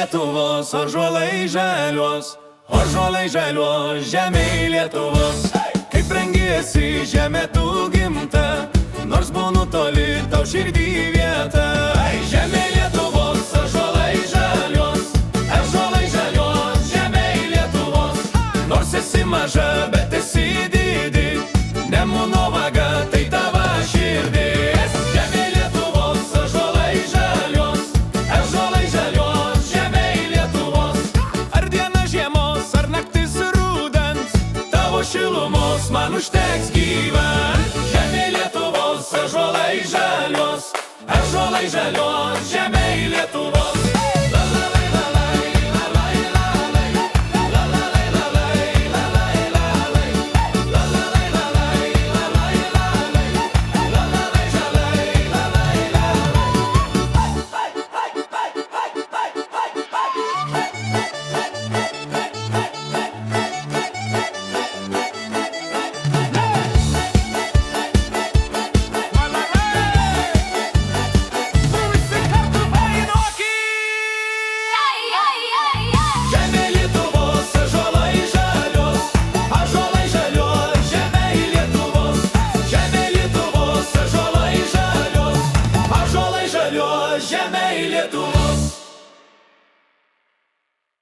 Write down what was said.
Lietuvos, ąžuolai žaliuos, ąžuolai žaliuos, žemėj Lietuvos. Kaip rengiesi žemė tu gimta, nors būnu toli tau širdį vieta. Žemė Lietuvos, ąžuolai žaliuos, žemėj Lietuvos. Nors esi maža, bet esi didi, Nemuno vaga tai tava širdis. Žemė Lietuvos, ąžuolai žaliuos, žemėj Lietuvos. Ar diena žiemos, ar naktis rudens, tavo šilumos man užteks gyvent. Žemė Lietuvos, ąžuolai žaliuos, žemėj